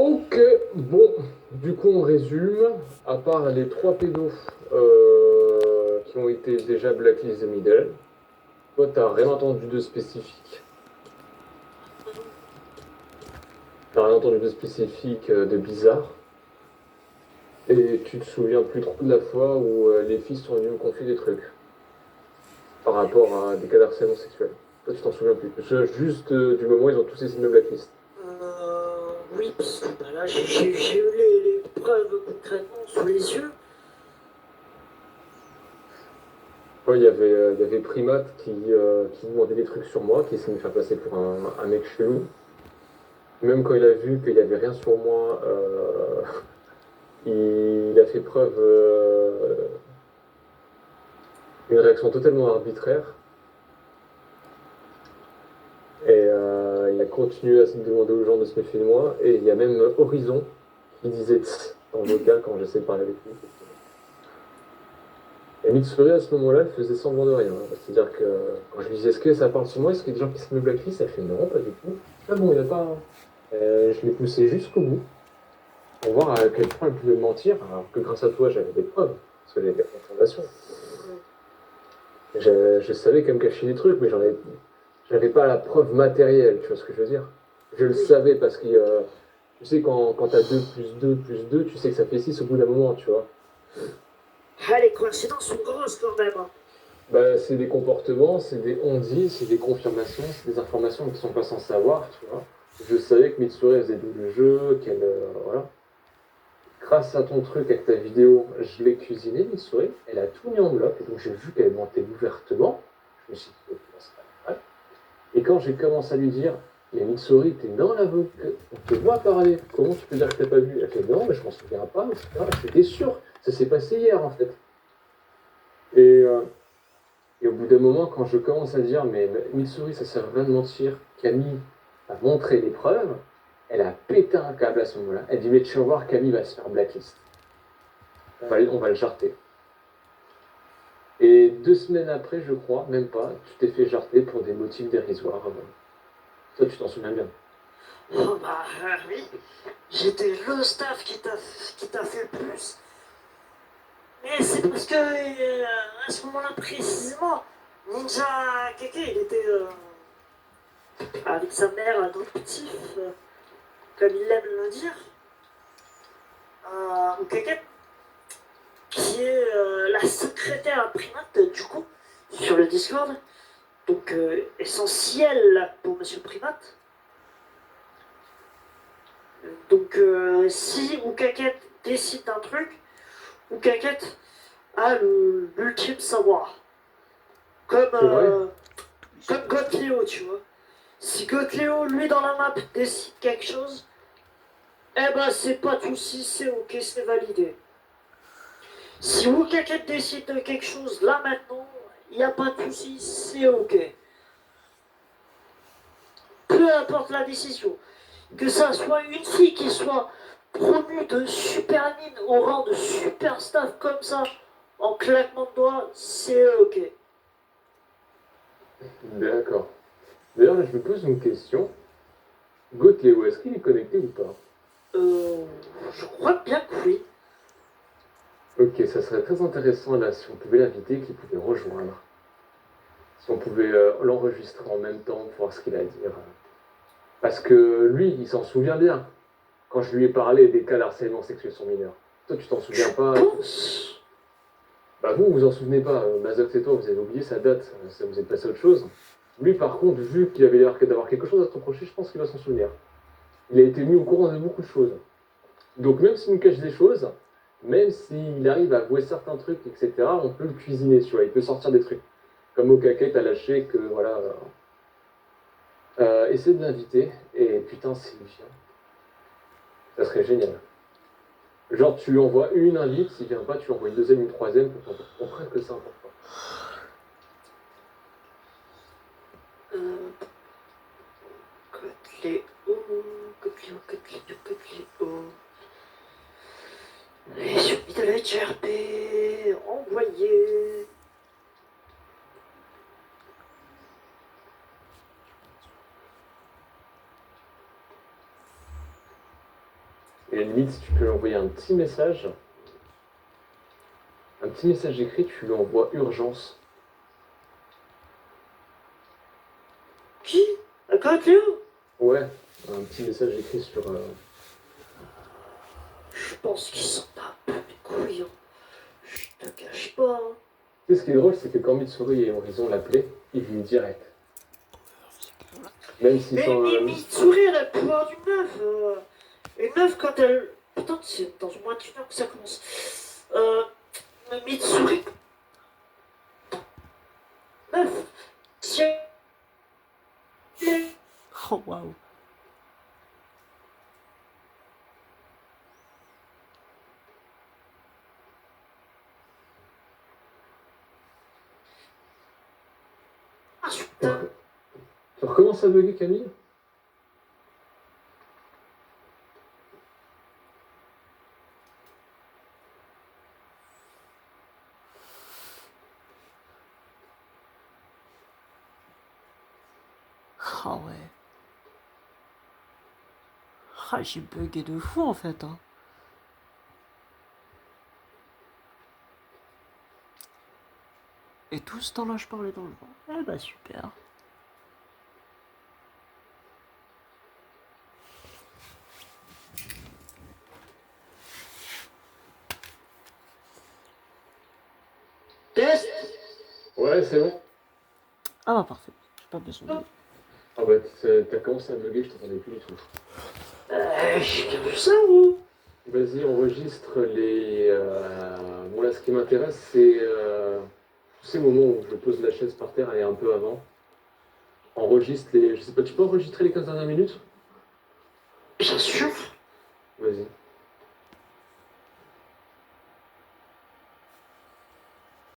Ok, bon, du coup on résume, à part les trois pédos qui ont été déjà blacklistés middle, toi t'as rien entendu de spécifique. T'as rien entendu de spécifique de bizarre, et tu te souviens plus trop de la fois où les filles sont venues me confier des trucs par rapport à des cas d'harcèlement sexuel. Toi tu t'en souviens plus. Juste du moment où ils ont tous essayé de me blacklist. Oui, parce que bah, là, j'ai eu les preuves concrètement sous les yeux. Ouais, il y avait Primat qui demandait des trucs sur moi, qui essayait de me faire passer pour un mec chelou. Même quand il a vu qu'il n'y avait rien sur moi, il a fait preuve d'une réaction totalement arbitraire. Et il a continué à se demander aux gens de se méfier de moi. Et il y a même Horizon qui disait tss en vocal quand j'essaie de parler avec lui. Et Mitsuri, à ce moment-là, elle faisait semblant de rien. C'est-à-dire que quand je lui disais est-ce que ça parle sur moi, est-ce qu'il y a des gens qui se me blacklist, elle fait non, pas du tout. Ah bon, il n'y en a pas. Je l'ai poussé jusqu'au bout pour voir à quel point elle pouvait mentir, alors que grâce à toi, j'avais des preuves, parce que j'avais des confirmations. Je savais qu'elle me cachait des trucs, mais j'avais pas la preuve matérielle, tu vois ce que je veux dire? Je le Oui. savais parce que, tu sais, quand t'as 2 plus 2 plus 2, tu sais que ça fait 6 au bout d'un moment, tu vois. Ah, les coïncidences sont grosses quand même, hein. Bah, c'est des comportements, c'est des on-dit, c'est des confirmations, c'est des informations qu'ils sont pas censés avoir, tu vois. Je savais que Mitsuri elle faisait double jeu, qu'elle, voilà. Grâce à ton truc avec ta vidéo, je l'ai cuisiné, Mitsuri. Elle a tout mis en bloc, et donc j'ai vu qu'elle mentait ouvertement. Je me suis dit, ok, c'est pas normal. Et quand j'ai commencé à lui dire, mais Mitsuri, t'es dans la boucle, on te voit parler, comment tu peux dire que t'as pas vu? Elle fait, non, mais je m'en souviens pas, etc. Je fais, t'es sûr? Ça s'est passé hier, en fait. Et, euh, et au bout d'un moment, quand je commence à dire, mais Mitsuri, ça sert à rien de mentir, Camille a montré les preuves, elle a pété un câble à ce moment-là. Elle dit, mais tu vas voir, Camille va se faire blacklist. On va le jarter. Et 2 semaines après, je crois, même pas, tu t'es fait jarter pour des motifs dérisoires. Ça, tu t'en souviens bien. Oh, bah oui, j'étais le staff qui t'a fait le plus. Mais c'est parce que à ce moment-là précisément, Ninja Keke, il était avec sa mère adoptif, comme il aime le dire, ou Keke, qui est la secrétaire primate du coup sur le Discord, donc essentiel pour Monsieur Primate. Donc si Oukaket décide d'un truc, Oukaket a l'ultime savoir. Comme, C'est vrai? comme Gotleo, tu vois. Si Gotleo, lui dans la map, décide quelque chose, eh ben c'est pas de soucis, c'est ok, c'est validé. Si Oukaket décide de quelque chose là maintenant, il n'y a pas de soucis, c'est ok. Peu importe la décision. Que ça soit une fille qui soit promue de super mine au rang de super staff comme ça, en claquement de doigts, c'est ok. D'accord. D'ailleurs, là, je me pose une question. Gotleo, est-ce qu'il est connecté ou pas? Euh, je crois bien que oui. Ok, ça serait très intéressant là si on pouvait l'inviter, qu'il pouvait rejoindre. Si on pouvait l'enregistrer en même temps pour voir ce qu'il a à dire. Parce que lui, il s'en souvient bien. Quand je lui ai parlé des cas d'harcèlement sexuel sur mineurs. Toi, tu t'en souviens Tu pas. penses? Bah vous, vous en souvenez pas. Mazox et toi, vous avez oublié sa date. Ça vous est passé à autre chose. Lui, par contre, vu qu'il avait l'air d'avoir quelque chose à se reprocher, je pense qu'il va s'en souvenir. Il a été mis au courant de beaucoup de choses. Donc même s'il nous cache des choses, même s'il arrive à avouer certains trucs, etc., on peut le cuisiner, tu vois. Il peut sortir des trucs. Comme Okake, t'as lâché que, voilà... essaie de l'inviter, et putain, s'il vient, ça serait génial. Genre, tu lui envoies une invite, s'il vient pas, tu lui envoies une deuxième, une troisième, pour qu'on comprenne que c'est important. Euh, Cotléo, Cotléo. Et sur Middle HRP, envoyé. Et limite, si tu peux lui envoyer un petit message écrit, tu lui envoies urgence. Qui? D'accord, Cléo? Ouais, un petit message écrit sur. Je pense qu'il s'en bat un peu mes couilles, hein. Je te cache pas, hein. Tu sais, ce qui est drôle, c'est que quand Mitsuri et Horizon l'appelaient, ils venaient direct. Même s'ils Mais, sont. mais Mitsuri, elle a le pouvoir d'une meuf. Une meuf, quand elle. Putain, c'est dans moins d'une heure que ça commence. Mais Mitsuri, meuf, si elle- Oh waouh. Ah, Tu putain. recommences à bugger, Camille? Ah ouais. Ah, j'ai bugué de fou en fait. Hein. Et tout ce temps-là, je parlais dans le vent. Eh bah super. Test. Ouais, c'est bon. Ah bah parfait. J'ai pas besoin de... Ah bah, t'as commencé à bugger, je t'entendais plus du tout. J'ai vu ça, ou? Vas-y, enregistre les. Bon, là, ce qui m'intéresse, c'est. Tous ces moments où je pose la chaise par terre et un peu avant. Enregistre les. Je sais pas, tu peux enregistrer les 15 dernières minutes? Bien sûr.